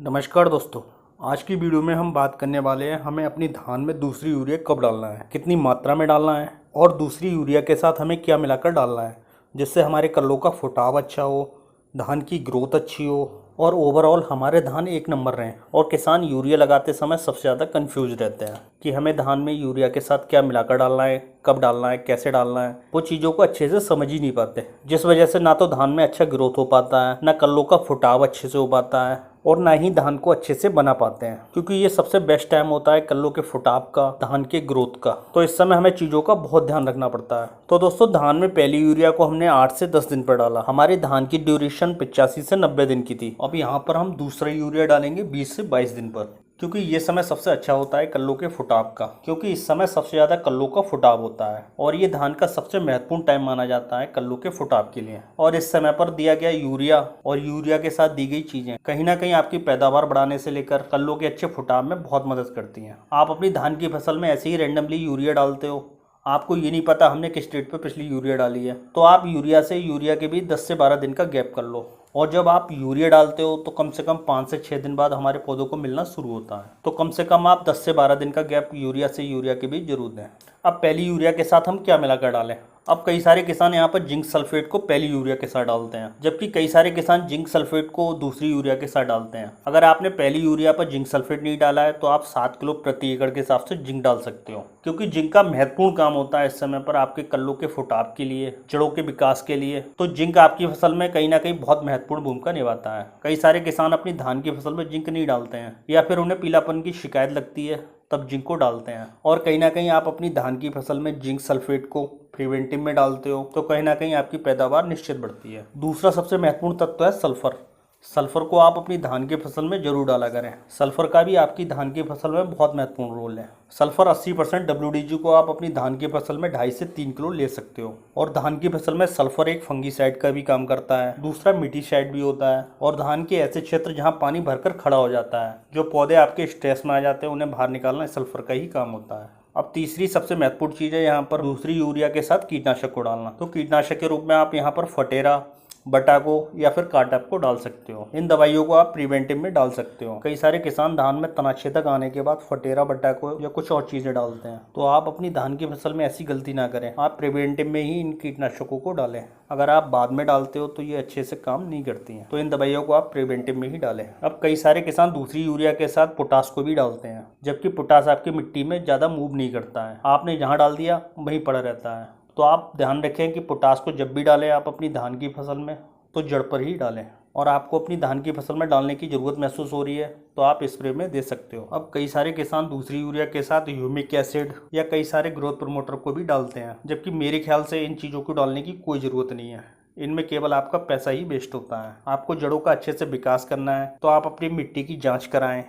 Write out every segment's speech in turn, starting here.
नमस्कार दोस्तों। आज की वीडियो में हम बात करने वाले हैं हमें अपनी धान में दूसरी यूरिया कब डालना है, कितनी मात्रा में डालना है और दूसरी यूरिया के साथ हमें क्या मिलाकर डालना है जिससे हमारे कल्लों का फुटाव अच्छा हो, धान की ग्रोथ अच्छी हो और ओवरऑल हमारे धान एक नंबर रहें। और किसान यूरिया लगाते समय सबसे ज़्यादा कंफ्यूज रहते हैं कि हमें धान में यूरिया के साथ क्या मिलाकर डालना है, कब डालना है, कैसे डालना है। वो चीज़ों को अच्छे से समझ ही नहीं पाते, जिस वजह से ना तो धान में अच्छा ग्रोथ हो पाता है, ना कल्लों का फुटाव अच्छे से हो पाता है और ना ही धान को अच्छे से बना पाते हैं, क्योंकि ये सबसे बेस्ट टाइम होता है कल्लों के फुटाव का, धान के ग्रोथ का। तो इस समय हमें चीज़ों का बहुत ध्यान रखना पड़ता है। तो दोस्तों, धान में पहली यूरिया को हमने 8 से 10 दिन पर डाला। हमारी धान की ड्यूरेशन 85 से 90 दिन की थी। अब यहाँ पर हम दूसरा यूरिया डालेंगे 20 से 22 दिन पर, क्योंकि ये समय सबसे अच्छा होता है कल्लों के फुटाव का, क्योंकि इस समय सबसे ज़्यादा कल्लों का फुटाव होता है और ये धान का सबसे महत्वपूर्ण टाइम माना जाता है कल्लों के फुटाव के लिए। और इस समय पर दिया गया यूरिया और यूरिया के साथ दी गई चीज़ें कहीं ना कहीं आपकी पैदावार बढ़ाने से लेकर कल्लों के अच्छे फुटाव में बहुत मदद करती हैं। आप अपनी धान की फसल में ऐसे ही रेंडमली यूरिया डालते हो, आपको ये नहीं पता हमने किस डेट पे पिछली यूरिया डाली है, तो आप यूरिया से यूरिया के बीच 10 से 12 दिन का गैप कर लो। और जब आप यूरिया डालते हो तो कम से कम 5 से 6 दिन बाद हमारे पौधों को मिलना शुरू होता है, तो कम से कम आप 10 से 12 दिन का गैप यूरिया से यूरिया के बीच जरूर दें। अब पहली यूरिया के साथ हम क्या मिलाकर डालें? अब कई सारे किसान यहाँ पर जिंक सल्फेट को पहली यूरिया के साथ डालते हैं, जबकि कई सारे किसान जिंक सल्फेट को दूसरी यूरिया के साथ डालते हैं। अगर आपने पहली यूरिया पर जिंक सल्फेट नहीं डाला है तो आप 7 किलो प्रति एकड़ के हिसाब से जिंक डाल सकते हो, क्योंकि जिंक का महत्वपूर्ण काम होता है इस समय पर आपके कल्लों के फुटाव के लिए, जड़ों के विकास के लिए। तो जिंक आपकी फसल में कहीं ना कहीं बहुत महत्वपूर्ण भूमिका निभाता है। कई सारे किसान अपनी धान की फसल में जिंक नहीं डालते हैं या फिर उन्हें पीलापन की शिकायत लगती है, तब जिंक को डालते हैं। और कहीं ना कहीं आप अपनी धान की फसल में जिंक सल्फेट को प्रिवेंटिव में डालते हो तो कहीं ना कहीं आपकी पैदावार निश्चित बढ़ती है। दूसरा सबसे महत्वपूर्ण तत्व है सल्फर। सल्फर को आप अपनी धान की फसल में जरूर डाला करें। सल्फर का भी आपकी धान की फसल में बहुत महत्वपूर्ण रोल है। सल्फर 80% WDG को आप अपनी धान की फसल में 2.5 से 3 किलो ले सकते हो। और धान की फसल में सल्फर एक फंगीसाइड का भी काम करता है, दूसरा मिटीसाइड भी होता है। और धान के ऐसे क्षेत्र जहाँ पानी भरकर खड़ा हो जाता है, जो पौधे आपके स्ट्रेस में आ जाते हैं, उन्हें बाहर निकालना सल्फर का ही काम होता है। अब तीसरी सबसे महत्वपूर्ण चीज़ है यहाँ पर दूसरी यूरिया के साथ कीटनाशक को डालना। तो कीटनाशक के रूप में आप यहाँ पर फटेरा, बटाको या फिर काटप को डाल सकते हो। इन दवाइयों को आप प्रिवेंटिव में डाल सकते हो। कई सारे किसान धान में तनाछेदक आने के बाद फटेरा, बटाको या कुछ और चीज़ें डालते हैं, तो आप अपनी धान की फसल में ऐसी गलती ना करें। आप प्रिवेंटिव में ही इन कीटनाशकों को डालें। अगर आप बाद में डालते हो तो ये अच्छे से काम नहीं करती हैं, तो इन दवाइयों को आप प्रिवेंटिव में ही डालें। अब कई सारे किसान दूसरी यूरिया के साथ पोटास को भी डालते हैं, जबकि पोटास आपकी मिट्टी में ज़्यादा मूव नहीं करता है, आपने जहाँ डाल दिया वहीं पड़ा रहता है। तो आप ध्यान रखें कि पोटास को जब भी डालें आप अपनी धान की फसल में तो जड़ पर ही डालें। और आपको अपनी धान की फसल में डालने की ज़रूरत महसूस हो रही है तो आप स्प्रे में दे सकते हो। अब कई सारे किसान दूसरी यूरिया के साथ ह्यूमिक एसिड या कई सारे ग्रोथ प्रमोटर को भी डालते हैं, जबकि मेरे ख्याल से इन चीज़ों को डालने की कोई ज़रूरत नहीं है। इनमें केवल आपका पैसा ही वेस्ट होता है। आपको जड़ों का अच्छे से विकास करना है तो आप अपनी मिट्टी की जाँच कराएँ।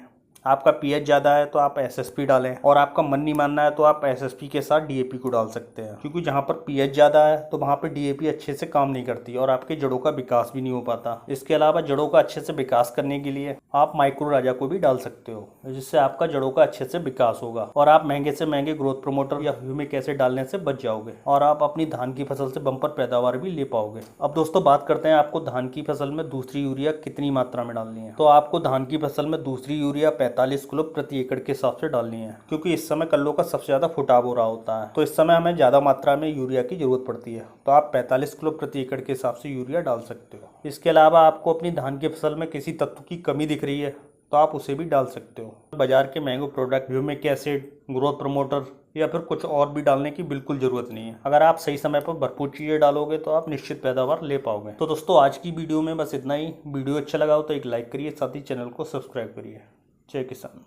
आपका पीएच ज़्यादा है तो आप एसएसपी डालें, और आपका मन नहीं मानना है तो आप एसएसपी के साथ डीएपी को डाल सकते हैं, क्योंकि जहाँ पर पीएच ज़्यादा है तो वहाँ पर डीएपी अच्छे से काम नहीं करती और आपके जड़ों का विकास भी नहीं हो पाता। इसके अलावा जड़ों का अच्छे से विकास करने के लिए आप माइक्रो राजा को भी डाल सकते हो, जिससे आपका जड़ों का अच्छे से विकास होगा और आप महंगे से महंगे ग्रोथ प्रमोटर या ह्यूमिक एसिड डालने से बच जाओगे और आप अपनी धान की फसल से बम्पर पैदावार भी ले पाओगे। अब दोस्तों, बात करते हैं आपको धान की फसल में दूसरी यूरिया कितनी मात्रा में डालनी है। तो आपको धान की फसल में दूसरी यूरिया 45 किलो प्रति एकड़ के हिसाब से डालनी है, क्योंकि इस समय कल्लों का सबसे ज़्यादा फुटाव हो रहा होता है, तो इस समय हमें ज़्यादा मात्रा में यूरिया की जरूरत पड़ती है। तो आप 45 किलो प्रति एकड़ के हिसाब से यूरिया डाल सकते हो। इसके अलावा आपको अपनी धान की फसल में किसी तत्व की कमी दिख रही है तो आप उसे भी डाल सकते हो। बाजार के महंगे product humic acid, growth promoter या फिर कुछ और भी डालने की बिल्कुल ज़रूरत नहीं है। अगर आप सही समय पर भरपूर चीज़ें डालोगे तो आप निश्चित पैदावार ले पाओगे। तो दोस्तों, आज की वीडियो में बस इतना ही। वीडियो अच्छा लगा हो तो एक लाइक करिए, साथ ही चैनल को सब्सक्राइब करिए। जय किसान।